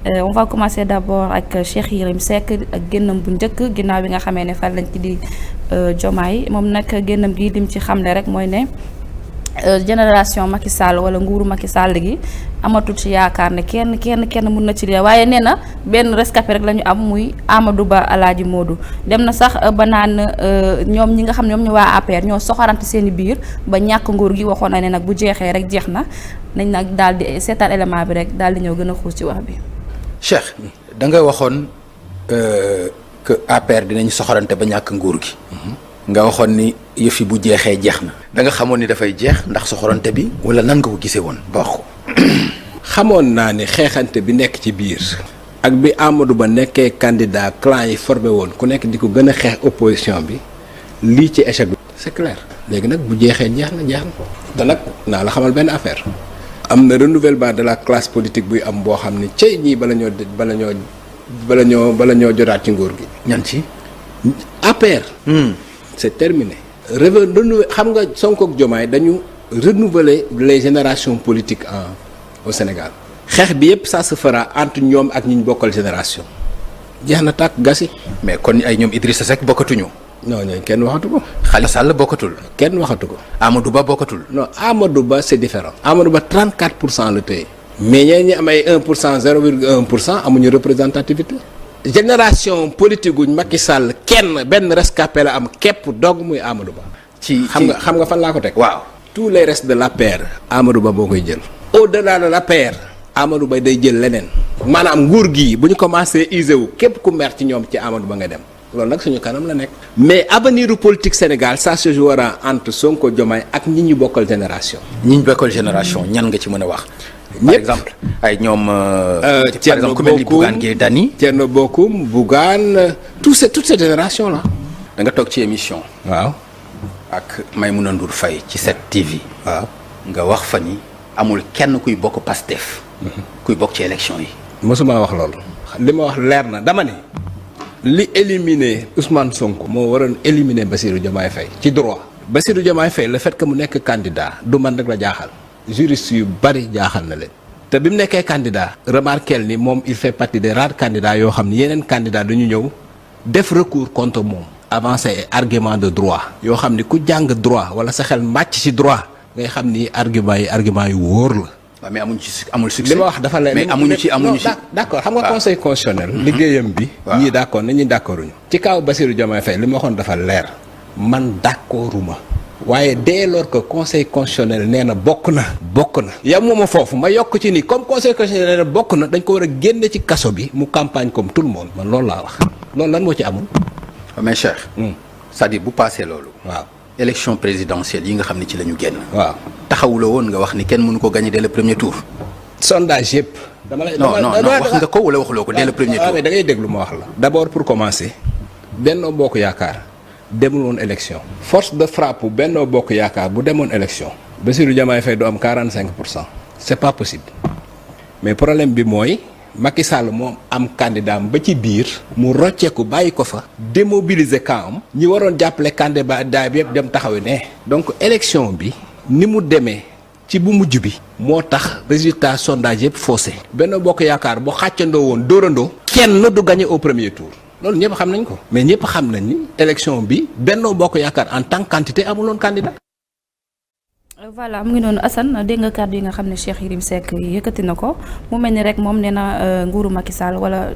On va commencer d'abord ak Cheikh Yérim Seck ak génnam bu njëkk ginnaaw bi nga xamee ne fal lañ ci di Diomaye moom nag génnam gi lim ci xamle rek mooy ne génération Macky Sall wala nguuru Macky Sall gi amatul ci yaakaar ne kenn mun na ci lii waaye nee na benn rescapé rek la ñu am muy Amadou Ba Alaaji Modou dem na sax ba naan ñoom ñi nga xam ne ñoom ñu waa APR ñoo soxorante seen i biir ba ñàkk nguur gi waxoon na ne nag bu jeexee rek jeex na nañ nag daal di seetaan élément bi rek daal di ñëw gën a xuus ci wax bi. Cheikh da nga waxoon que APR dinañ soxorante ba ñàkk nguur gi. nga waxoon ni yëf yi bu jeexee jeex na. da nga xamoon ni dafay jeex ndax soxorante bi wala nan nga ko gisee woon ba wax ko. xamoon naa ne xeexante bi nekk ci biir. ak bi Amadou Ba nekkee candidat clan yi formé woon ku nekk di ko gën a xeex opposition bi lii ci échec bi. c'est clair léegi nag bu jeexee jeex na. te nag naa la xamal benn affaire. am na renouvellement de la classe politique buy am boo xam ne cey ñii bala ñoo jotaat ci nguur gi. ñan ci. APR. c'est terminé. xam nga Sonko ak Diomaye dañu renouveler les générations politiques au Sénégal. xeex bi yëpp ça se fera entre ñoom ak ñi ñu bokkal génération. jeex na tàkk gasi. mais kon ay ñoom Idrissa Seck bokkatuñu. non ñooñu kenn waxatu ko. Khalifa Sall bokkatul. kenn waxatu ko. Amadou Ba bokkatul. non Amadou Ba c'est différent. Amadou Ba 34% la tey. mais ñeen ñi am ay 1% 0,1% amuñu représentativité. génération politique guñ Macky Sall benn rescapé la am képp dog muy Amadou Ba. xam nga fan laa ko teg. waaw tous les restes de l'APR. Amadou Ba boo koy jël. au-delà de l'APR. Amadou Ba day jël leneen. maanaam nguur gii bu ñu commencé usé wu képp ku mer ci ñoom ci Amadou Ba nga dem. loolu nag suñu kanam la nekk. mais avenir du politique Sénégal ça se jouera entre Sonko Diomaye ak ñi ñu bokkal génération. ñi ñu bokkal génération ñan nga ci mën a wax. par exemple ay ñoom. par exemple ku mel ni Bougane Gueye Dany. Thierno Bocoum Bougane toute cette génération là. da nga toog ci émission. waaw. ak Maïmouna Ndour Faye ci 7TV. waaw nga wax fa ni amul kenn kuy bokk Pastef. kuy bokk ci élection yi. mosuma wax loolu. li ma wax leer na dama ne. li éliminer Ousmane Sonko. moo waroon éliminer Bassirou Diomaye Faye. ci droit. Bassirou Diomaye Faye le fait que mu nekk candidat du man rek la jaaxal. juriste yu bari jaaxal na leen. te bi mu nekkee candidat. remarquel ni moom il fait partie des rares candidats yoo xam ni yeneen candidats dañu ñëw def recours contre moom. avancer ay argument de droit. yoo xam ni ku jàng droit wala sa xel màcc ci droit ngay xam ni argument yu wóor la. waaw mais amul succès. li ma wax dafa leen mais amuñu ci d'accord xam nga conseil constitutionnel. liggéeyam bi. ñii d'accord nañu d'accorduñu. ci kaw Bassirou Diomaye Faye li ma waxoon dafa leer. man d'accorduma. waaye dès lors que conseil constitutionnel nee na bokk na. yow moom foofu ma yokk ci ni comme conseil constitutionnel nee na bokk na dañ ko war a génne ci kaso bi mu campagne comme tout le monde man loolu laa wax. loolu lan moo ci amul. mais Cheikh. c'est-à-dire bu passé loolu. waaw. élection présidentielle yi nga xam ne ci la ñu génn. waaw taxawuloo woon nga wax ni kenn mënu ko gagner dès le premier tour. sondage yëpp. non wax nga ko wala waxuloo ko dès le premier tour. mais da ngay déglu ma wax la. d'abord pour commencer. Benno Bokk Yaakaar demul woon élection. force de frappe Benno Bokk Yaakaar bu demoon élection. Bassirou Diomaye Faye du am 45%. c'est pas possible. mais problème bi mooy. Macky Sall moom am candidat ba ci biir. mu rocceeku bàyyi ko fa. démobiliser camp am. ñi waroon jàppale candidat bi yëpp dem taxawi ne. donc élection bi ni mu demee ci bu mujj bi. moo tax résultat sondage yëpp faussé. Benno Bokk Yaakaar bu xàccandoo woon dóorandoo. kenn du gagné au premier tour. loolu ñëpp xam nañ ko. mais ñëpp xam nañ ni élection bi Benno Bokk Yaakaar en tant que quantité amuloon candidat. voilà mu ngi noonu Assane dégg nga kàddu yi nga xam ne Cheikh Yérim Seck yëkkati na ko mu mel ni rek moom nee na nguuru Macky Sall wala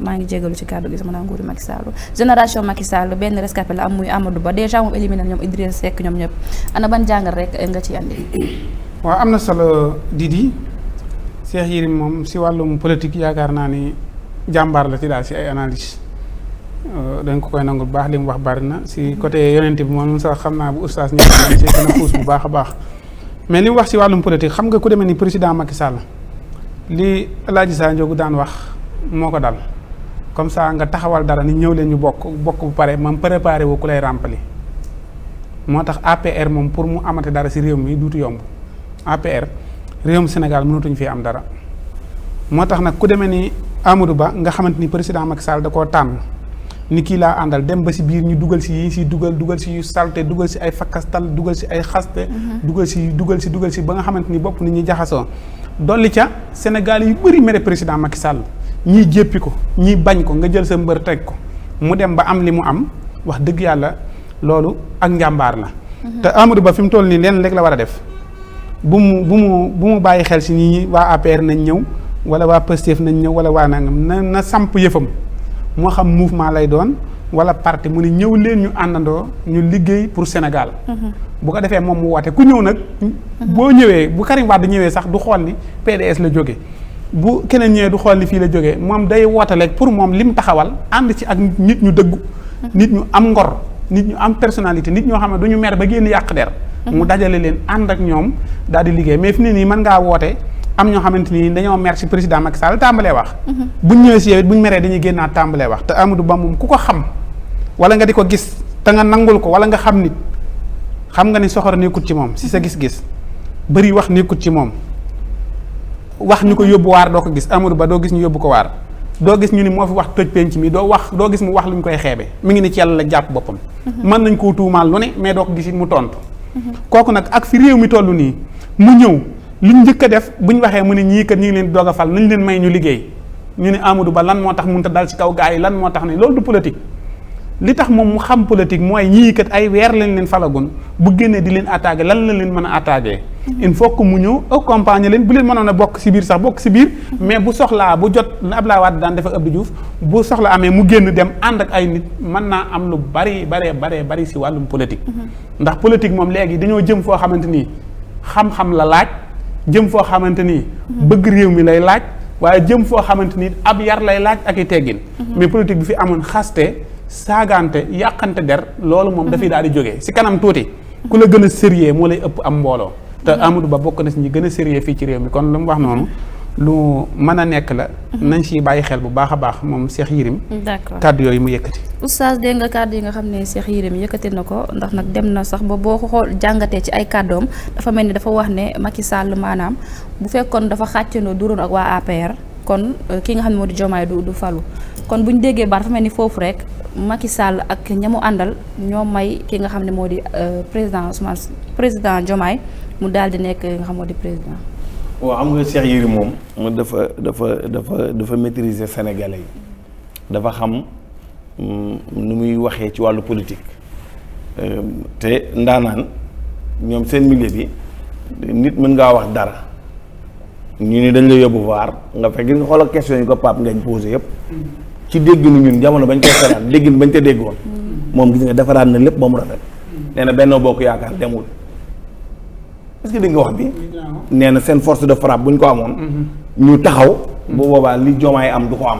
maa ngi jégalu ci kàddu gi sama naa nguuru Macky Sall génération Macky Sall benn rescapé la am muy Amadou Ba déjà moom éliminé ñoom Idrissa Seck ñoom ñëpp ana ban jàngal rek nga ci andi. waaw am na solo Didi Cheikh Yérim moom si wàllum politique yaakaar naa ni jàmbaar la ci daal si ay analyse dañ ko koy nangul bu baax li mu wax bari na si côté yonent bi moom sax xam naa bu oustaz ñëw nañ si gën a xuus bu baax a baax mais li mu wax si wàllum politique xam nga ku demee ni président Macky Sall li El Hadj Sa Ndiogou daan wax moo ko dal comme ça nga taxawal dara ni ñëw leen ñu bokk bu pare moom préparé wu ku lay ràmpali moo tax APR moom pour mu amate dara si réew mi duutu yomb APR réewum Sénégal mënatuñ fi am dara moo tax nag ku demee ni Amadou Ba nga xamante ni président Macky Sall da koo tànn. ni kii laa àndal dem ba si biir ñu dugal si yi si dugal si yu salte dugal si ay fakkastal dugal si ay xaste dugal si ba nga xamante ni bopp nit ñi jaxasoo dolli ca Sénégal yu bëri mere président Macky Sall ñii jéppi ko ñii bañ ko nga jël sa mbër teg ko mu dem ba am li mu am wax dëgg yàlla loolu ak njàmbaar la. te Amadou Ba fi mu toll nii leen rek la war a def bu mu bàyyi xel si ñi waa APR nañ ñëw wala waa Pastef nañ ñëw wala waa nangam na samp yëfam moo xam mouvement lay doon wala parti mu ne ñëw leen ñu àndandoo ñu liggéey pour Sénégal. bu ko defee moom mu woote ku ñëw nag. boo ñëwee bu Karim Wade ñëwee sax du xool ni PDS la jóge bu keneen ñëwee du xool ni fii la jógee moom day woote rek pour moom lim taxawal ànd ci ak nit ñu dëggu. nit ñu am ngor nit ñu am personnalité nit ñoo xam ne du ñu mer ba génn yàq der. mu dajale leen ànd ak ñoom daal di liggéey mais fi ne nii mën ngaa woote am ñoo xamante ni dañoo mer ci président Macky Sall tàmbalee wax. buñ ñëwee si yow it buñ meree dañuy génnaat tàmbalee wax te Amadou Ba moom ku ko xam wala nga di ko gis te nga nangul ko wala nga xam nit xam nga ni soxor nekkut ci moom si sa gis-gis bëri wax nekkut ci moom wax ñu ko yóbbu waar doo ko gis Amadou Ba doo gis ñu yóbbu ko waar doo gis ñu ni moo fi wax toj penc mi doo gis mu wax lu ñu koy xeebe mi ngi ni ci yàlla la jàpp boppam. mën nañ koo tuumaal lu ne mais doo ko gis it mu tontu. kooku nag ak fi réew mi toll nii mu ñëw lu ñu njëkk a def bu ñu waxee mu ne ñii kat ñu ngi leen di doog a fal nañ leen may ñu liggéey ñu ne Amadou Ba lan moo tax mënut a dal ci kaw gaa yi lan moo tax ne loolu du politique. li tax moom mu xam politique mooy ñii kat ay weer lañ leen falagun bu génnee di leen attaqué lan la leen mën a attaqué. il faut que mu ñëw accompagner leen bu leen mënoon a bokk si biir sax bokk si biir. mais bu soxlaa bu jot na Abdoulaye Wade daan defa Abdou Diouf bu soxla amee mu génn dem ànd ak ay nit mën naa am lu bari si wàllum politique. ndax politique moom léegi dañoo jëm foo xamante ni xam-xam la laaj jëm foo xamante ni. bëgg réew mi lay laaj waaye jëm foo xamante ni ab yar lay laaj ak i teggin. mais politique bi fi amoon xaste. saagante yàqante der loolu moom dafay daal di jógee si kanam tuuti ku la gën a sérieux moo lay ëpp am mbooloo te Amadou Ba bokk na si ñi gën a sérieux fii ci réew mi kon lu mu wax noonu lu mën a nekk la nañ si bàyyi xel bu baax a baax moom Cheikh Yérim d'accord kàddu yooyu mu yëkkati oustaz dégg nga kàddu yi nga xam ne Cheikh Yérim yëkkati na ko ndax nag dem na sax ba boo ko xool jàngatee ci ay kàddoom dafa mel ni dafa wax ne Macky Sall maanaam bu fekkoon dafa xàccandoo duroon ak waa APR kon ki nga xam ne moo di Diomaye du falu kon bu ñu déggee baat dafa mel ni foofu rek Macky Sall ak ñamu àndal ñoo may ki nga xam ne moo di président Diomaye mu daal di nekk nga xam moo di président. waaw xam nga Cheikh Yérim moom dafa maîtriser sénégalais yi dafa xam nu muy waxee ci wàllu politique te ndaanaan ñoom seen milieu bi nit mën ngaa wax dara ñu ni dañ la yóbbu vaar nga fekk nga xoolal question yi ko Pape Ngagne posé yëpp. ci dégginu ñun jamono bañ koy seetaan déggin bañ ca déggoon moom gis nga defaraat na lépp ba mu rafet nee na Benno Bokk Yaakaar demul est-ce que dégg nga wax bi nee na seen force de frappe bu ñu ko amoon ñu taxaw bu boobaa li Diomaye am du ko am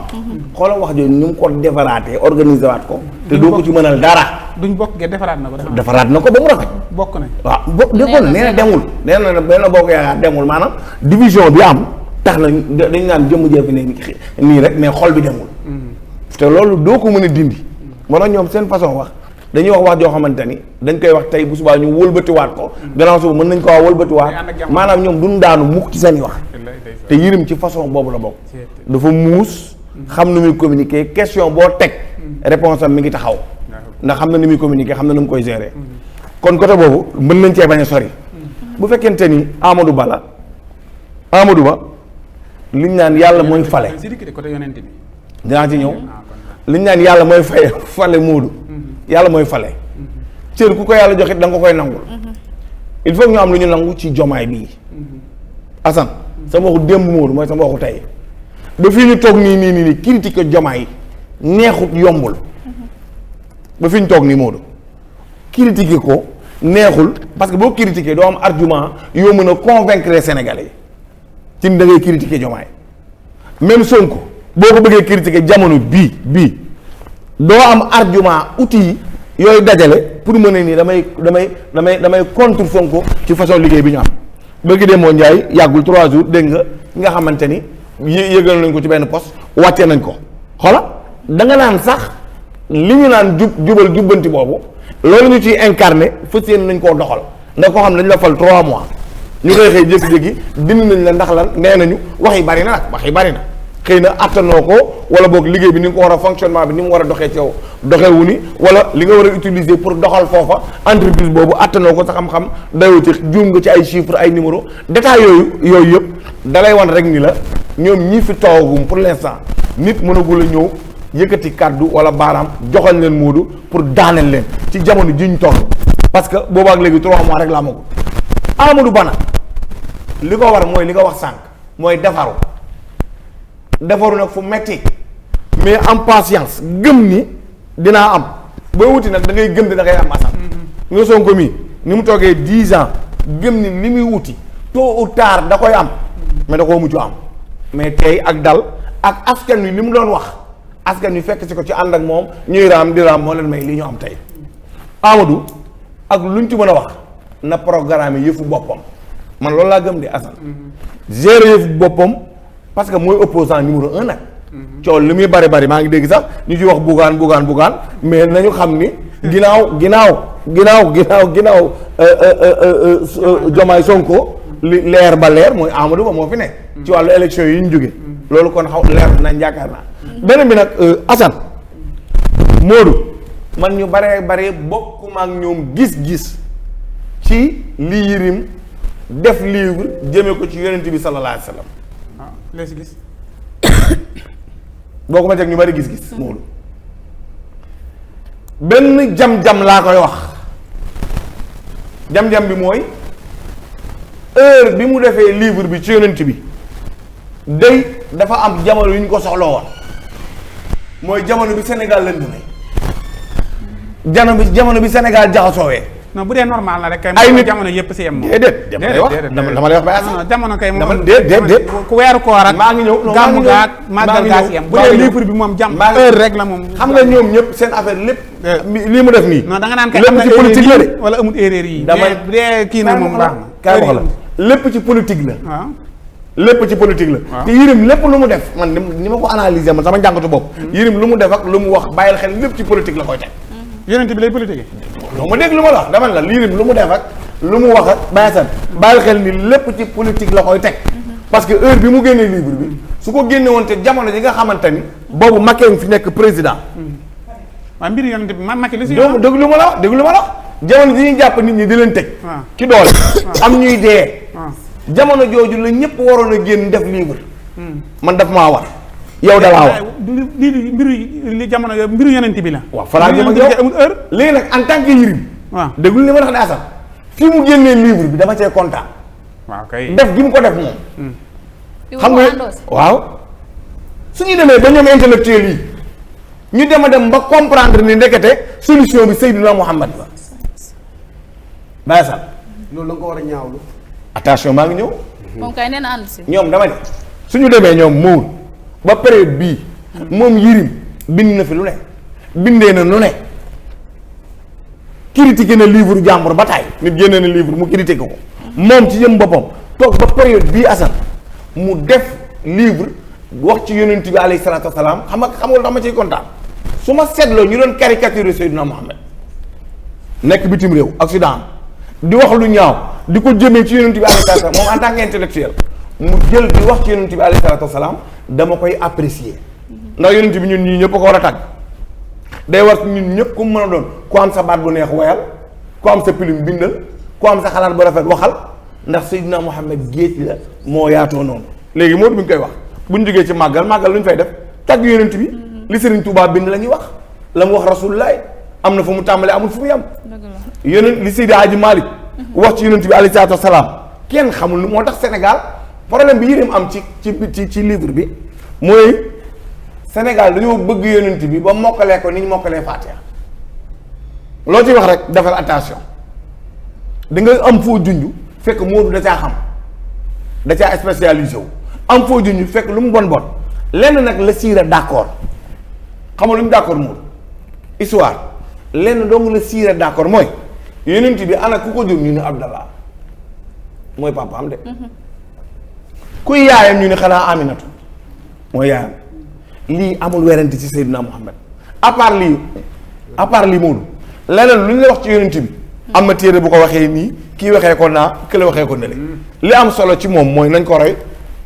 xoolal wax jooju ni mu ko defaraatee organiser waat ko te doo ko ci mënal dara duñ bokk ge defaraat na ko ba mu rafet bokk nañ waaw déggoon nee na demul nee na Benno Bokk Yaakaar demul maanaam division bi am tax na dañ naan jëmm jëfi ne nii rek mais xol bi demul te loolu doo ko mën a dindi moo tax ñoom seen façon wax dañuy wax joo xamante ni dañ koy wax tey bu subaa ñu wëlbatiwaat ko gannaaw suba mën nañ ko waa wëlbatiwaat maanaam ñoom duñ daanu mukk ci seen i wax te Yérim ci façon boobu la bokk dafa muus xam nu muy communiquer question boo teg réponse am mi ngi taxaw ndax xam na ni muy communiquer xam na nu mu koy gérer kon côté boobu mën nañ cee bañ a sori bu fekkente ni Amadou Ba liñ naan yàlla mooy fale dinaa ci ñëw liñ naan yàlla mooy fale Moodu yàlla mooy fale cër ku ko yàlla joxit da nga ko koy nangul il faut ñu am lu ñu nangu ci Diomaye bii Assane sama waxu démb Moodu mooy sama waxu tey ba fii ñu toog nii critique Diomaye neexut yombul ba fi ñu toog nii Moodu critiquer ko neexul parce que boo critiquer doo am argument yoo mën a convaincre Sénégalais yi ci da ngay critiquer Diomaye même Sonko boo ko bëggee critiquer jamono bii doo am argument outil yooyu dajale pour mën a nii damay contre Sonko ci façon liggéey bi ñu am bëgg dee moo Njaay yàggul 3 jours dégg nga xamante ni yëgal nañ ko ci benn poste wàccee nañ ko xoola da nga naan sax li ñu naan jubal jubbanti boobu loolu ñu ciy incarné fas yéene nañ koo doxal ndax koo xam ne dañ la fal 3 mois ñu koy xëy jékki-jékki dindi nañ la ndax lan nee nañu wax yi bari na nag wax yi bari na xëy na attanoo ko wala boog liggéey bi ni nga ko war a fonctionnement bi ni mu war a doxee ci yow doxewu ni wala li nga war a utiliser pour doxal foofa entreprise boobu attanoo ko sa xam-xam dayoo ci juum nga ci ay chiffres ay numéros détails yooyu yëpp dalay wan rek ni la ñoom ñi fi toogum pour l'instant nit mënagul a ñëw yëkkati kàddu wala baaraam joxal leen Modou pour daaneel leen ci jamono ji ñu toll parce que boobaak léegi 3 mois rek la amagul Amadou Ba nag li ko war mooy li nga wax sànq mooy defaru nag fu metti mais am patience gëm ni dinaa am booy wuti nag da ngay gëm ni da ngay am asal nga Sonko mi ni mu toogee 10 ans gëm ni li muy wuti tôt ou tard da koy am mais da koo mujj am mais tey ak dal ak askan wi li mu doon wax askan wi fekk si ko ci ànd ak moom ñuy raam di raam moo leen may li ñu am tey Amadou ak luñ ci mën a wax na programme yëfu boppam man loolu laa gëm di Assane gérer yëfu boppam parce que mooy opposant numéro 1 nag coow li muy bari maa ngi dégg sax ñu ci wax bugaan mais nañu xam ni ginnaaw Diomaye Sonko li leer ba leer mooy Amadou Ba moo fi nekk ci wàllu élection yi ñu jóge loolu kon xaw leer nañ yaakaar naa beneen bi nag Assane Modou man ñu bare bokkuma ak ñoom gis-gis ci li Yérim def livre jëme ko ci yonent bi sallallahu alayhi wa sallam waaw lees gis boo ko ma teg ñu bari gis-gis Modou benn jam-jam laa koy wax jam-jam bi mooy heure bi mu defee livre bi ci yonent bi day dafa am jamono yu ñu ko soxla woon mooy jamono bi Sénégal lëndëmee jamono bi Sénégal jaxasoowee non bu dee normal na rek kay ay nit jamono yëpp si yem moom déedéet dama lay wax ba non jamono kay moom déedéet ku weeru koor ak maa ngi ñëw gàmmu gaag màggal gaa si yem bu dee livre bi moom jam heure rek la moom xam nga ñoom ñëpp seen affaire lépp lii mu def nii non da nga naan kay lépp am na ci politique la de wala amul erreur yi dama bu dee kii na moom baax na kaay wax la lépp ci politique la waaw lépp ci politique la te Yérim lépp lu mu def man ni ma ko analyser man sama njàngatu bopp Yérim lu mu def ak lu mu wax bàyyil xel lépp ci politique la koy teg yonent bi lay politique loo ma dégg lu ma la wax dama la Yérim lu mu def ak lu mu wax ak bàyyil xel ni lépp ci politique la koy teg parce que heure bi mu génnee livre bi su ko génne woon te jamono ji nga xamante ni boobu Macky fi nekk président waaw mbir yonent bi man Macky li si dégg lu ma la wax jamono ji ñuy jàpp nit ñi di leen tëj ci doole am ñuy dee jamono jooju la ñëpp waroon a génn def livre man daf maa war yow dalaa war lii mbiru jamono yooyu mbiru yonent bi la waaw falaa jëm ak yow amul heure léegi nag en tant que Yérim waaw déglu li ma tax ne Assane fii mu génnee livre bi dama cee kontaan waaw kay def gi mu ko def moom xam nga waaw su ñu demee ba ñoom intellectuel yi ñu dem a dem ba comprendre ni ndekete solution bi Seydina Mouhamad la bàyyi sax loolu la nga ko war a ñaawlu. attention maa ngi ñëw moom kay nee na ànd si. ñoom dama ne suñu demee ñoom moom ba période bii moom Yérim bind na fi lu ne bindee na lu ne critiqué na livre jàmbur ba taay nit génne na livre mu critiqué ko moom ci jëm boppam toog ba période bii Assane mu def livre wax ci yonent bi alayhi salaatu wasalaam xam nga dama ciy kontaan su ma seetloo ñu doon caricature Seydina Mohamed nekk bitim réew Occident di wax lu ñaaw di ko jëmee ci yonent bi alayhi salaatu wasalaam moom en tant qu'intellectuel mu jël di wax ci yonent bi alayhi salaatu wasalaam dama koy apprécier ndax yonent bi ñun ñii ñëpp ko war a tàgg day war ñun ñëpp ku mu mën a doon ku am sa baat bu neex woyal ku am sa pilim bindal ku am sa xalaat bu rafet waxal ndax Seydina Mohamed géej la moo yaatoo noonu léegi moo bi ñu koy wax bu ñu jógee ci màggal lu ñu fay def tàgg yonent bi li Serigne Touba bind la ñuy wax la mu wax rasulullah am na fu mu tàmbalee amul fu mu yem yonent li Seydi Hadji Malick wax ci yonent bi alayhi salaatu wasalaam kenn xamul lu moo tax Sénégal problème bi Yérim am ci livre bi mooy Sénégal dañoo bëgg yonent bi ba mokkalee ko ni ñu mokkalee Fatiha loo ci wax rek defal attention di nga am foo junj fekk Moodu da caa xam da caa spécialisé wu am foo junj fekk lu mu bon lenn nag la siira d'accord xam nga lu ñu d'accord Moodu histoire lenn dong la siira d'accord mooy yonent bi ana ku ko jur ñu ne Abdallah mooy papaam de kuy yaayam ñu ne xanaa Aminatu mooy yaayam lii amul werante ci Seydina Muhammad à part lii Moodu leneen lu ñu la wax ci yonent bi am na téere bu ko waxee nii kii waxee ko naa kële waxee ko nele li am solo ci moom mooy nañ ko roy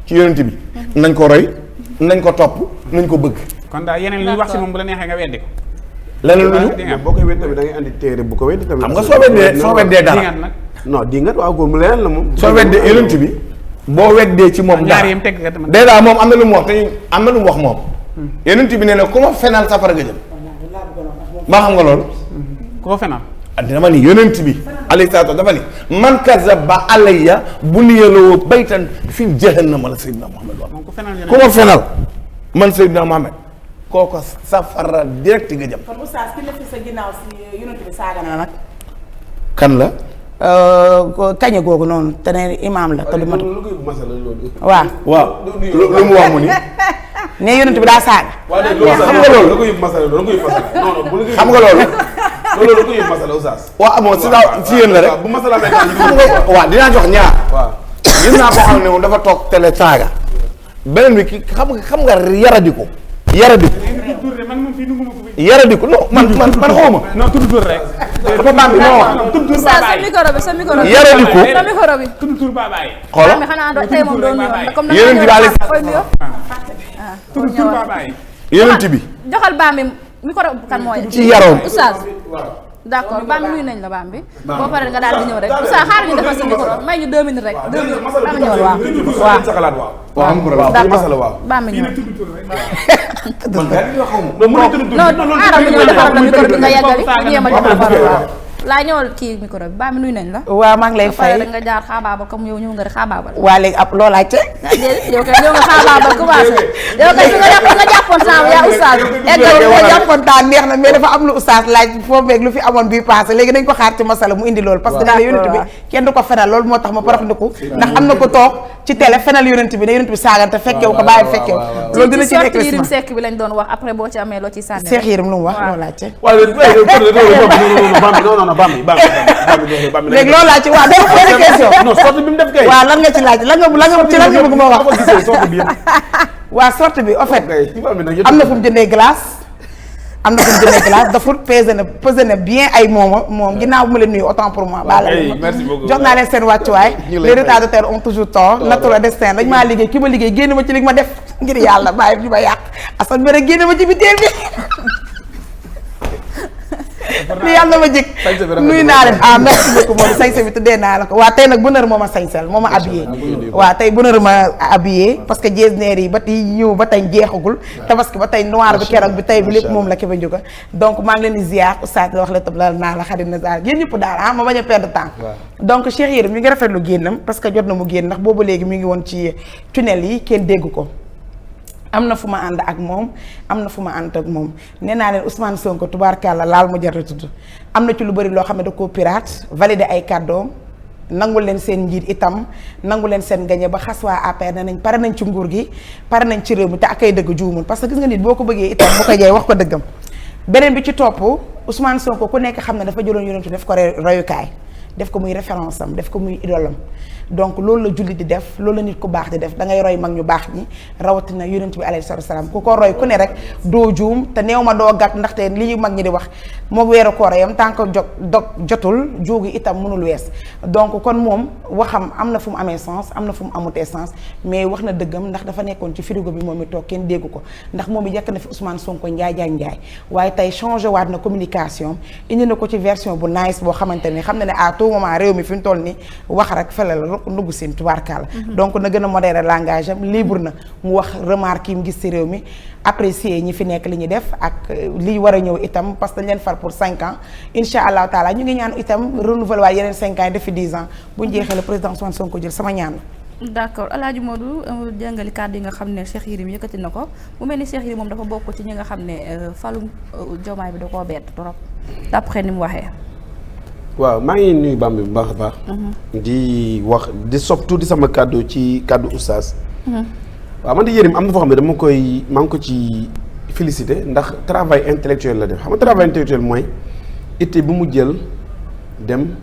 ci yonent bi nañ ko roy nañ ko topp nañ ko bëgg. kon daal yeneen lu ñu wax si moom bu la neexee nga weddi ko. leneen lu ñu boo koy wedd tamit da ngay andi téere bu ko wedd tamit. xam nga soo weddee dara dingat nag. non di nga waaw góor mu leneen la moom. soo weddee yonent bi boo weddee ci moom ñaar dara yim teg kat man. dèjà moom am na lu mu wax te am na lu mu wax moom. yonent bi nee na ku ma fenal safara nga jëm. maa xam nga loolu. ku ko fenal. dama ni yonent bi alayhi salaatu dafa ni man kazaba alayya buniyaloo baytan fi jahannama la Seydina Muhammad wax moom ku fenal ku ma fenal man Seydina Muhammad kooko safara direct nga jëm. kon oustaz ki ne fi sa ginnaaw si yonent bi saaga na nag. kan la. kañe googu noonu te ne imaam la te du matu. lu koy masala loolu. waaw. waaw lu mu wax mu ni. ne yonent bi daa saaga. xam nga loolu da koy masala da koy masala non non bu xam nga loolu. loolu da koy masala oustaz. waaw amoon si yéen la rek. bu masala may xam nga waaw dinaa jox ñaar. waaw. gis naa ko xam ne moom dafa toog télé saaga. beneen bi ki xam nga yaradiku. man moom fii duguma ko fi. yaradiku non man xawma. non tudd tur rek. dafa baax bi non. tudd tur sa baabaay. micro bi sa micro bi. yaradiku. sa micro bi. tudd tur baabaay. xoolal mais xanaa tey moom doon ñëw comme Yonent bi daal koy nuyoo. tudd tur baabaay. yonent bi joxal baam bi micro kan mooy. ci yaroom. oustaz d'accord baam bi nuyu nañ la baam bi. boo paree nga daal di ñëw rek oustaz xaaral ñu defal sa micro may ñu 2 minutes rek 2 minutes. baam bi ñëwal waaw. waaw sa xalaat waaw. waaw masala waaw. baam bi ñëw. man kay dina xaw ma. non mën nañu tudd non xaaral mu ñëw defaral la micro bi nga yeggali ñu yéem a joxal parole waaw. laa ñëwal kii micro bi baam bi nuyu nañ la. waaw maa ngi lay ba pare fay. rek nga jaar xaabaabal comme yow ñëw nga rek xaabaabal. waa léegi ab loolaate. déedéet yow kay ñëw nga xaabaabal commencé yow kay fi nga jàppoon sànq yaa oustaz. eggal ma jàppoon taan neex na mais dafa am lu oustaz laaj foo beeg lu fi amoon bii passé léegi dañ ko xaar ci masala mu indi loolu parce que dana yonent bi kenn du ko fenal loolu moo tax ma paraxndiku ndax am na ko toog ci télé fenal yonent bi ne yonent bi saagante fekkew ko bàyyi fekkew loolu dina ci nekk sorti Yérim resma Seck bi lañ doon wax après boo ci amee loo ci sànni. Cheikh Yérim lu mu wax loolu laajte waaw léegi loolu laajte waaw dafa posé question non sorte bi mu def kay. waaw lan nga ci laaj lan nga ci lan nga bëgg ma wax sorte bi yëpp. waa sorte bi en fait am am na fu mu jëndee glace am na fu mu jëndee glace dafa pesé na bien ay moom ginnaaw bu ma leen nuyu autant pour moi baala merci beaucoup. jox naa leen seen wàccuwaay ñu lay les retardataires ont toujours tort nattu la destin dañ maa liggéey ki ma liggéey génn ma ci li ma def ngir yàlla bàyyi ñu ma yàq asan bi rek génn ma ci biteel bi li yàlla ma jëkk nuyu naa leen merci beaucoup moom sañse bi tuddee naa la ko waa tey nag bonheur moo ma sañsel moo ma habillé waa tey bonheur ma habillé parce que jeesneer yi ba tey ñëw ba tey jeexagul tabaski ba tey noir bi keroog bi tey bi lépp moom la ki ba jóga donc maa ngi leen di ziar oustaz wax la tab la naa la xarit na daal yéen ñëpp daal ma bañ a perdre temps donc Cheikh Yérim ñu ngi rafetlu génnam parce que jot na mu génn ndax boobu léegi mi ngi woon ci tunnel yi kenn dégg ko am na fu ma ànd ak moom am na fu ma ànd ak moom nee naa leen Ousmane Sonko tubaarkàlla laal mu jar a tudd am na ci lu bëri loo xam ne da koo pirate validé ay kàddoom nangu leen seen njiit itam nangu leen seen gañe ba xas waa APR ne nañ pare nañ ci nguur gi pare nañ ci réew mi te ak ay dëgg juumul parce que gis nga nit boo ko bëggee itam bu ko jey wax ko dëggam beneen bi ci topp Ousmane Sonko ku nekk xam ne dafa jëloon yonentu def ko royukaay def ko muy référence am def ko muy idolam donc loolu la julli di def loolu la nit ku baax di def da ngay roy mag ñu baax ñi rawatina yonent bi alayhi salaam ku ko roy ku ne rek doo juum te néew ma doo gàtt ndaxte li ñu mag ñi di wax moo weeru koor yam tant que jotul jóogu itam mënul wees donc kon moom waxam am na fu mu amee sens am na fu mu amutee sens mais wax na dëggam ndax dafa nekkoon ci frigo bi moom mi toog kenn déggu ko ndax moom mi yàkk na fi Ousmane Sonko njaay waaye tey changé waat na communication indi na ko ci version bu nice boo xamante ni xam na ne à tout moment réew mi fi mu toll ni wax rek fele la ndugg seen tubaarkàlla donc na gën a modéré langage am libre na mu wax remarque yi mu gis ci réew mi apprécier ñi fi nekk li ñu def ak li war a ñëw itam parce que dañ leen far pour 5 ans incha allahu taala ñu ngi ñaan itam renouveler waat yeneen 5 ans yi defi 10 ans bu ñu jeexee le président Ousmane Sonko jël sama ñaan d'accord El Hadj Modou jàngali kàddu yi nga xam ne Cheikh Yérim yëkkati na ko mu mel ni Cheikh Yérim moom dafa bokk ci ñi nga xam ne falum Diomaye bi da koo bett trop d'après ni mu waxee. waaw maa ngi nuyu Bambi bu baax a baax. di wax di sopp tuuti sama kàddu ci kàddu oustaz. waaw man di Yérim am na foo xam ne maa ngi ko ci félicité ndax travail intellectuel la def xam nga travail intellectuel mooy itte bu mu jël dem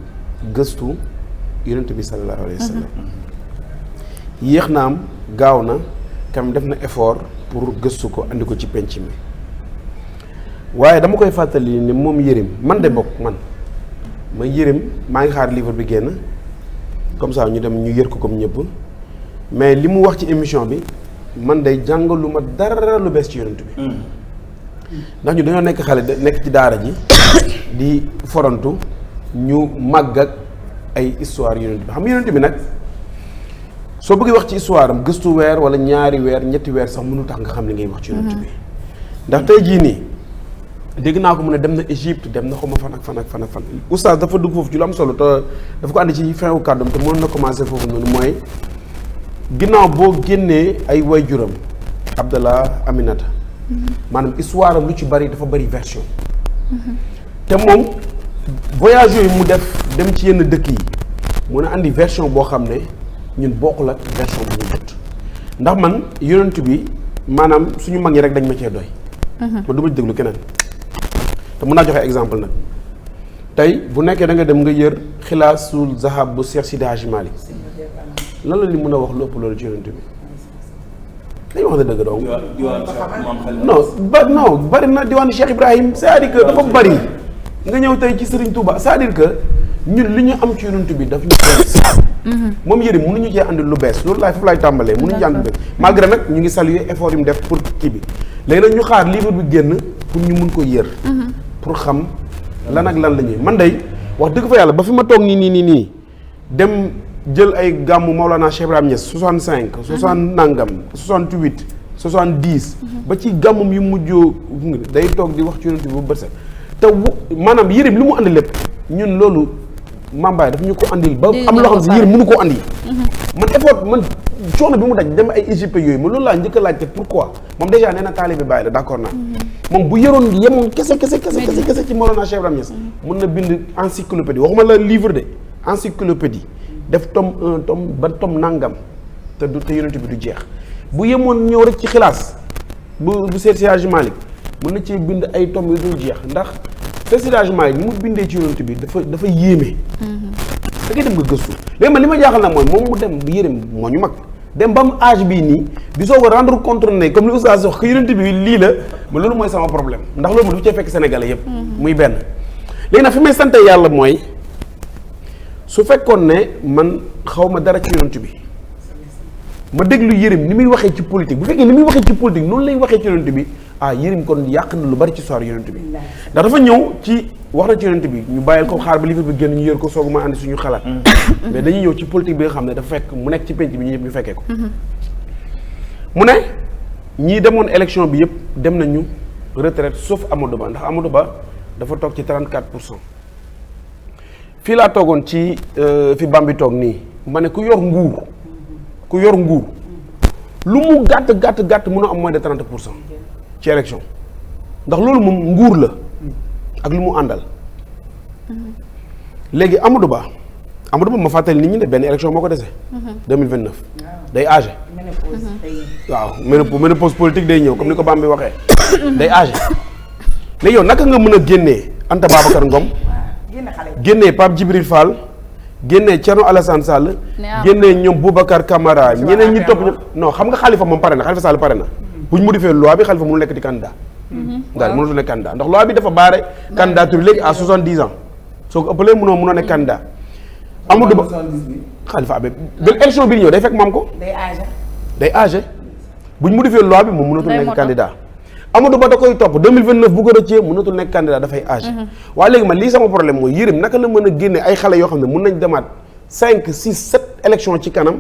gëstu yonent bi sallallahu alayhi wa sallam. yéex na am gaaw na kam def na effort pour gëstu ko andi ko ci penc mi waaye dama koy fàttali ne moom Yérim man de bokk man. ma Yérim maa ngi xaar livre bi génn comme ça ñu dem ñu yër ko comme ñëpp mais li mu wax ci émission bi man day jàngalu ma dara lu bees ci yonent bi ndax ñu dañoo nekk xale nekk ci daara ji di forantu ñu màgg ak ay histoire yonent bi xam nga yonent bi nag soo bëggee wax ci histoire am gëstu weer wala ñaari weer ñetti weer sax mënu tax nga xam li ngay wax ci yonent bi ndax tey jii nii dégg naa ko mu ne dem na Égypte dem na xawma fan ak fan oustaz dafa dugg foofu ci lu am solo te dafa ko àndi ci fin wu kàddoom te mënoon na commencé foofu noonu mooy ginnaaw boo génnee ay waajuram Abdallah Aminata maanaam histoire am lu ci bari dafa bari version te moom voyage yooyu mu def dem ci yenn dëkk yi mun a andi version boo xam ne ñun bokkul ak version bu ñu jot ndax man yonent bi maanaam suñu mag ñi rek dañ ma cee doy man du ma ci déglu keneen te mun naa joxe exemple nag tey bu nekkee da nga dem nga yër xilaasul zahab bu Cheikh Sidi Hadji Malick lan la ni mën a wax lu ëpp loolu ci yonent bi dañu wax ne dëgg donc non bari na diwaanu Cheikh Ibrahim c'est-à-dire que dafa bari nga ñëw tey ci Serigne Touba c'est-à-dire que ñun li ñu am ci yonent bi daf ñu bees moom Yérim mënuñu cee andi lu bees loolu foofu laay tàmbalee mënuñu ci andi lu bees malgré nag ñu ngi saluer effort yi mu def pour kii bi léegi nag ñu xaar livre bi génn pour ñu mun ko yër pour xam lan ak lan la ñuy man day wax dëgg fa yàlla ba fi ma toog nii dem jël ay gàmmu Maolana Cheikh Ibrahim Niass 65 60 nangam 68 70 ba ci gàmmum yu mujjoo day toog di wax ci yonent bi bu bët set te maanaam Yérim li mu andi lépp ñun loolu mambaay daf ñu ko andil ba am loo xam ne Yérim mënu koo andi man effort man coono bi mu daj dem ay Égypte yooyu man loolu laa njëkk a laajte pourquoi moom déjà nee na taalibe Baay la d'accord naa moom bu yëroon yemoon kese ci Maolana Cheikh Ibrahim Niass mën na bind encyclopédie waxuma la livre de encyclopédie def tome 1 tome ba tome nangam te yonent bi du jeex bu yemoon ñëw rek ci xilaas bu Seydi Hadji Malick mën na ci bind ay tome yu dul jeex ndax Seydi Hadji Malick ni mu bindee ci yonent bi dafa yéeme da ngay dem nga gëstu léegi man li ma jaaxal nag mooy moom mu dem Yérim moo ñu mag dem ba mu âge bii nii di soog a rendre compte ne comme li oustaz wax que yonent bi lii la ma loolu mooy sama problème ndax loolu ma du cee fekk Sénégalais yëpp muy benn léegi nag fi may sante yàlla mooy su fekkoon ne man xaw ma dara ci yonent bi ma déglu Yérim ni muy waxee ci politique bu fekkee ni muy waxee ci politique noonu lay waxee ci yonent bi Yérim kon yàq na lu bari ci soir yonent bi ndax dafa ñëw ci wax na ci yonent bi ñu bàyyil ko xaar ba livre bi génn ñu yër ko soogu ma andi suñu xalaat mais dañuy ñëw ci politique bi nga xam ne dafa fekk mu nekk ci penc bi ñu ñëpp ñu fekkee ko mu ne ñii demoon élection bi yëpp dem nañu retraite sauf Amadou Ba ndax Amadou Ba dafa toog ci 34%. fii laa toogoon ci fi Bambi toog nii ma ne ku yor nguur lu mu gàtt mën a am moins de 30% ci élection ndax loolu moom nguur la ak lu mu àndal léegi Amadou Ba ma fàttali nit ñi ne benn élection moo ko dese 2029 day âgé waaw ménopause politique day ñëw comme ni ko Bambi waxee day âgé léegi yow naka nga mën a génnee Anta Babacar Ngom génnee Pape Djibril Fall génnee Thierno Alassane Sall génnee ñoom Boubacar Camara ñeneen ñi topp ñoom non xam nga Khalifa moom pare na Khalifa Sall pare na bu ñu modifié loi bi Khalifa mënul nekk di candidat daal mënul nekk candidat ndax loi bi dafa baare candidature léegi à 70 ans soo ko ëppalee mënoo nekk candidat Amadou Ba Khalifa Abe ba élection bi ñëw day fekk maam ko day âgé bu ñu modifié loi bi moom mënatul nekk candidat Amadou Ba da koy topp 2029 bu ko rëccee mënatul nekk candidat dafay âgé waaye léegi man lii sama problème mooy Yérim naka la mën a génne ay xale yoo xam ne mën nañ demaat 5 6 7 élection ci kanam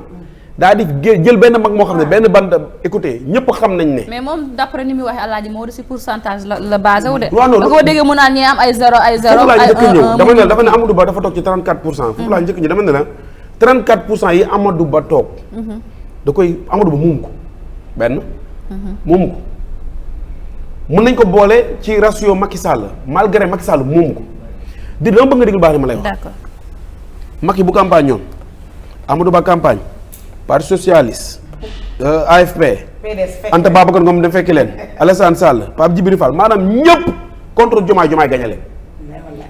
daa di jël benn mag moo xam ne benn bande écoutez ñëpp xam nañ ne. mais moom d'après ni muy waxee Alaaji Maodo si pourcentage la basé wu de. waaw non da koo déggee mu naan ñi am ay 0 ay 0 foofu laa njëkk a ñëw dama ne dafa ne Amadou Ba dafa toog ci 34%. foofu laa njëkk ñëw dama ne la 34% yi Amadou Ba toog. da koy Amadou Ba moomu ko benn. moomu ko mën nañ ko boole ci ratio Macky Sall malgré Macky Sall moomu ko di dama bëgg nga déglu baax ni ma lay wax. d'accord Macky bu campagne ñoon Amadou Ba campagne. Parti socialiste AFP Anta Babacar Ngom dem fekki leen Alassane Sall Pape Djibril Fall maanaam ñëpp contre Diomaye gañe leen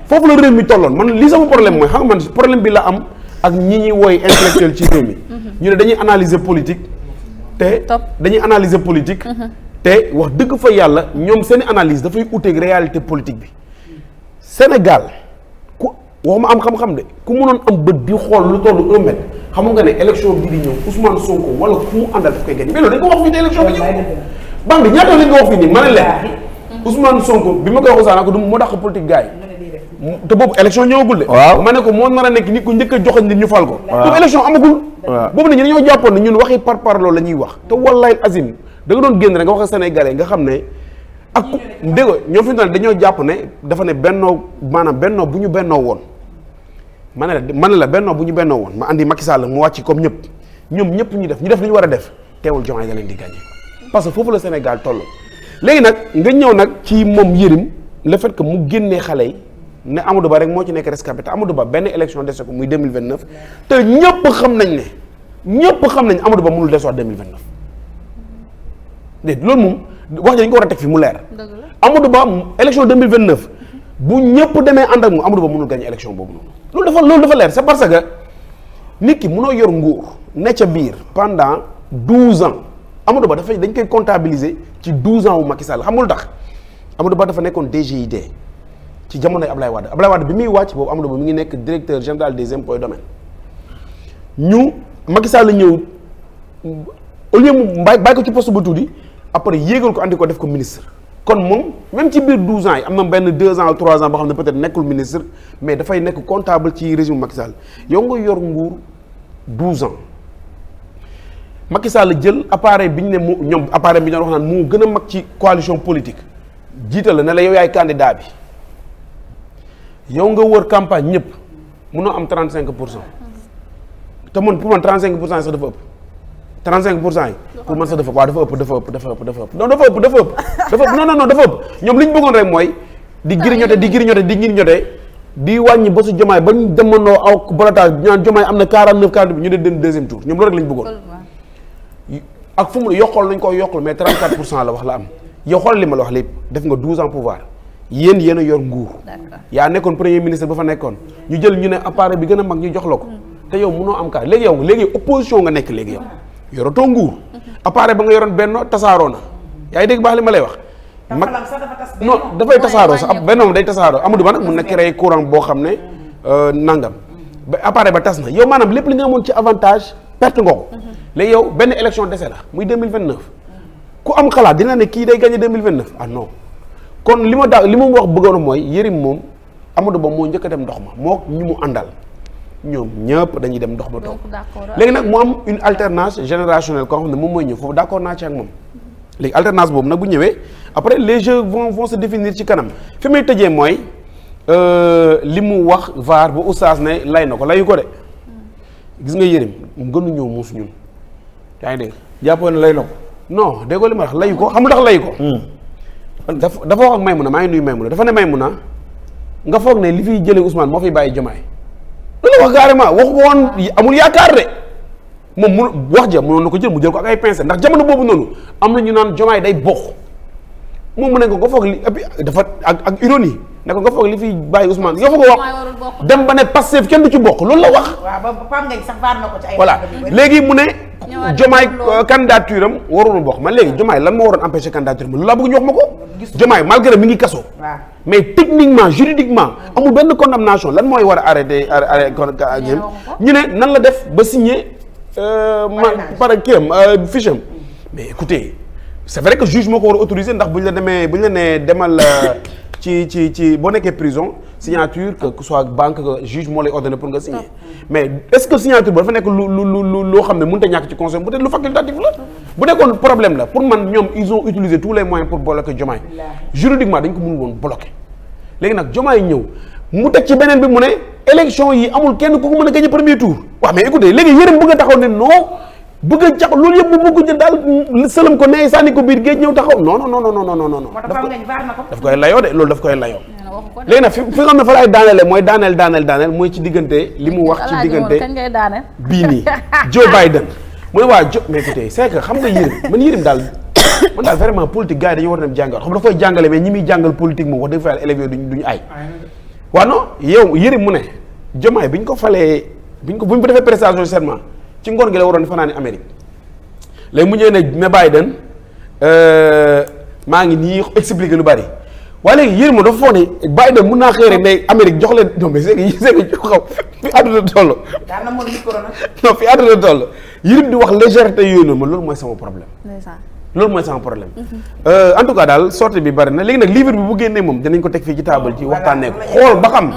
foofu la réew mi tolloon man li sama problème mooy xam nga man problème bi la am ak ñi ñuy wooy intellectuel ci réew mi ñu ne dañuy analyser politique te wax dëgg fa yàlla ñoom seeni analyse dafay uteeg réalité politique bi Sénégal ku waxuma am xam-xam de ku mënoon am bët di xool lu tollu 1 mètre xam nga ne élection bii di ñëw Ousmane Sonko wala ku mu àndal daf koy gagné mais loolu dañ ko wax fii ne élection bi ñëw bam bi ñaata lañ ko wax fii nii ma ne leen Ousmane Sonko bi ma koy wax Ousmane ko du moo dàq politique gars yi te boobu élection ñëwagul de ma ne ko moo nar a nekk nit ku njëkk a joxañ nit ñu fal ko boobu élection amagul boobu nit ñi dañoo jàppoon ne ñun waxi par loolu la ñuy wax te wallahi azim da nga doon génn rek nga wax Sénégalais nga xam ne ak dégg ñoo fi mu dañoo jàpp ne dafa ne bennoo maanaam bennoo bu ñu bennoo woon ma ne la bennoo bu ñu bennoo woon ma andi Macky Sall mu wàcc comme ñëpp ñoom ñëpp ñu def li ñu war a def teewul Diomaye da leen di gagné parce que foofu la Sénégal toll léegi nag nga ñëw nag ci moom Yérim le fait que mu génnee xale yi ne Amadou Ba rek moo ci nekk rescapé te Amadou Ba benn élection dese ko muy 2029 te ñëpp xam nañ Amadou Ba mënul desewaat 2029 déet loolu moom wax dañ ko war a teg fi mu leer Amadou Ba élection 2029 bu ñëpp demee ànd ak moom Amadou Ba mënul gagné élection boobu noonu loolu dafa leer c'est parce que nit ki mënoo yor nguur ne ca biir pendant 12 ans Amadou Ba dañ koy comptabiliser ci 12 ans wu Macky Sall xam nga lu tax Amadou Ba dafa nekkoon DGID ci jamonoy Ablaye Wade bi muy wàcc boobu Amadou Ba mi ngi nekk directeur général des impôts et domaines ñu Macky Sall ñëw au lieu mu bàyyi ko ci poste ba tuuti après yéegal ko andi ko def ko ministre kon moom même ci biir 12 ans yi am na benn 2 ans ou 3 ans boo xam ne peut-être nekkul ministre mais dafay nekk comptable ci régime Macky Sall yow nga yor nguur 12 ans Macky Sall jël appareil bi ñu ne mu ñoom appareil bi ñu doon wax naan moo gën a mag ci coalition politique jiital la ne la yow yaay candidat bi yow nga wër campagne ñëpp munoo am 35% te man pour man 35% yi sax dafa ëpp 35% yi pour man sax dafa waaw dafa ëpp non dafa ëpp ñoom li ñu bëggoon rek mooy di grignoter di wàññi ba su Diomaye ba ñu demandoo aw bolotage ñaan Diomaye am na 49 bi ñu ne dem deuxième tour ñoom loolu rek lañ bëggoon ak fu mu yokkal nañ ko yokkal mais 34% la wax la am yow xool li ma la wax lépp def nga 12 ans pouvoir yéen a yor nguur yaa nekkoon premier ministre ba fa nekkoon ñu jël ñu ne appareil bi gën a mag ñu jox la ko te yow mënoo am kaar léegi opposition nga nekk léegi yow yoratoo nguur appareil ba nga yoroon benn tasaaroo na yaa ngi dégg baax li ma lay wax non dafay tasaaroo sax ab benn moom day tasaaroo Amadou Ba nag mun na créer courant boo xam ne nangam ba appareil ba tas na yow maanaam lépp li nga amoon ci avantage perte nga ko léegi yow benn élection dese la muy 2029 ku am xalaat dina ne kii day gagné 2029 ah non kon li ma wax bëggoon mooy Yérim moom Amadou Ba moo njëkk a dem ndox ma moo ñu mu àndal ñoom ñëpp dañuy dem ndox ma toog léegi nag mu am une alternance générationnelle koo xam ne moom mooy ñëw foofu d'accord naa ci ak moom léegi alternance boobu nag bu ñëwee après les jeux vont se définir ci kanam fi may tëjee mooy li mu wax VAR ba oustaz ne lay na ko layu ko de gis nga Yérim gënu ñëw muus ñun yaa ngi dégg jàppoo ne lay na ko non déggoo li ma wax layu ko xam lu tax layu ko dafa wax ak Maymuna maa ngi nuyu Maymuna dafa ne Maymuna nga foog ne li fiy jëlee Ousmane moo fiy bàyyi Diomaye loolu wax carrément waxu ko woon amul yaakaar de moom mu wax ja mënoon na ko jël mu jël ko ak ay pincettes ndax jamono boobu noonu am na ñu naan Diomaye day bokk moom mu ne ko nga foog li dafa ak ironie ne ko nga foog li fiy bàyyi Ousmane nga foog wax dem ba ne Pastef kenn du ci bokk loolu la wax. waaw ba Pam Ngañ sax baar na ko ci ay. voilà léegi mu ne. Diomaye candidature am warul bokk man léegi Diomaye lan moo waroon empêcher candidature am loolu laa bëgg ñu wax ma ko. Diomaye malgré mi ngi kaso. mais techniquement juridiquement amul benn condamnation lan mooy war a arrêté ñu ne nan la def ba signer par kii am fiche am mais écoutez c'est vrai que juge moo ko war a autoriser ndax bu ñu la nee demal ci boo nekkee prison signature que soit banque que juge moo lay ordonné pour nga signer mais est-ce que signature ba dafa nekk loo xam ne mënut a ñàkk ci conseil peut-être lu facultatif la bu nekkoon problème la pour man ñoom ils ont utilisé tous les moyens pour bloquer Diomaye juridiquement dañ ko mënul woon bloquer léegi nag Diomaye ñëw mu teg ci beneen bi mu ne élection yi amul kenn ku ko mën a gagner premier tour waaw mais écoutez léegi Yérim bëgg a taxaw ne non bëgg a jax loolu yëpp bu bëgg jël daal sëlam ko nee sànni ko biir géej ñëw taxaw non daf koy layoo de loolu daf koy layoo léegi nag fi nga xam ne fa laay daanele mooy daaneel mooy ci diggante li mu wax ci diggante bii nii Joe Biden mu ne waa mais écoutez c'est que xam nga Yérim daal man daal vraiment politique gars yi dañu war a dem jàngal xam daf koy jàngale mais ñi muy jàngal politique moom wax dëgg fa yàlla élèves yooyu duñu ay waaw non yow Yérim mu ne Diomaye bi ñu ko falee bu ñu ko defee prestation serment ci ngoon gi la waroon fanaani Amérique léegi mu ñëwee ne Biden maa ngi nii expliquer lu bari waaye léegi yéen moom dafa foog ne bàyyi dem mun naa xëy rek ne Amérique jox leen non mais c'est que xaw fi àdduna toll. daan na mën micro nag. non fi àdduna toll Yérim di wax légèreté yooyu noonu man loolu mooy sama problème. loolu mooy sama problème. En tout cas daal sortie bi bari na léegi nag livre bi bu génnee moom dinañ ko teg fii ci table ci waxtaanee ko xool ba xam.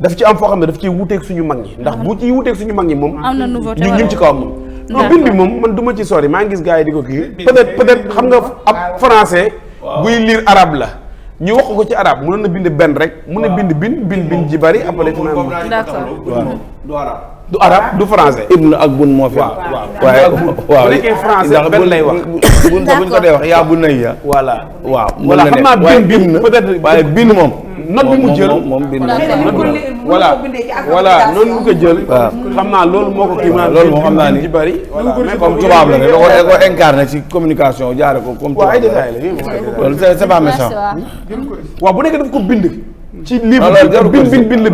daf ci am foo xam ne daf ciy wuuteeg suñu mag ñi ndax bu ciy wuuteeg suñu mag ñi moom. am na nouveauté ñu ci kawam moom. non bind bi moom man du ma ci sori maa ngi gis gars yi di ko kii. peut-être xam nga ab français. buy lire arabe la. ñu wax ko ci arabe mënoon na bind benn rek mën na bind ji bari après finalement. d'accord du arabe du français. ibnu ak bun moo fi. waaye waaw bu nekkee français benn lay wax. buñ ko dee wax yaa bu nay ya. voilà voilà xam naa bind peut-être waaye bind moom. note bi mu jël moom bind voilà noonu mu ko jël. xam naa loolu moo ko kii loolu moo xam naa ni ci bari. comme tubaab la rek da ko incarné ci communication jaare ko comme tubaab la loolu c'est pas méchant. waaw bu nekkee daf ko bind. ci livre bi bind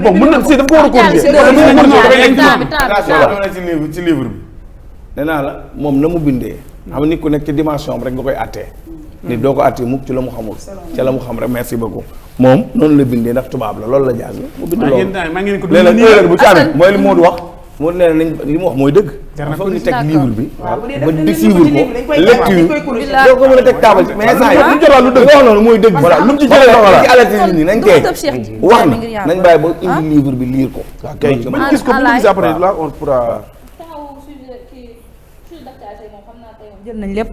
bon mën na si daf ko war a corriger. ci livre bi nee naa la moom na mu bindee. xam nit ku nekk ci dimension am rek nga koy attee. nit doo ko attee mukk ci la mu xamul. ci la mu xam rek merci beaucoup. moom noonu la bindee ndax tubaab la loolu la jàng. mu bind loolu léeg-léeg erreur bu ci amee mooy li Modou wax. moo nee nañ li mu wax mooy dëgg. foog ñu teg livre bi. ba di suivre ko lecture doo ko mën a teg taabal ci mais saa yi lu jotal lu dëgg wax noonu mooy dëgg. voilà lu mu ci jëlee ci alerte nit ñi nañ tey wax na nañ bàyyi ba indi livre bi lire ko. waaw kay man gis ko bu gis après là on pourra jël nañ lépp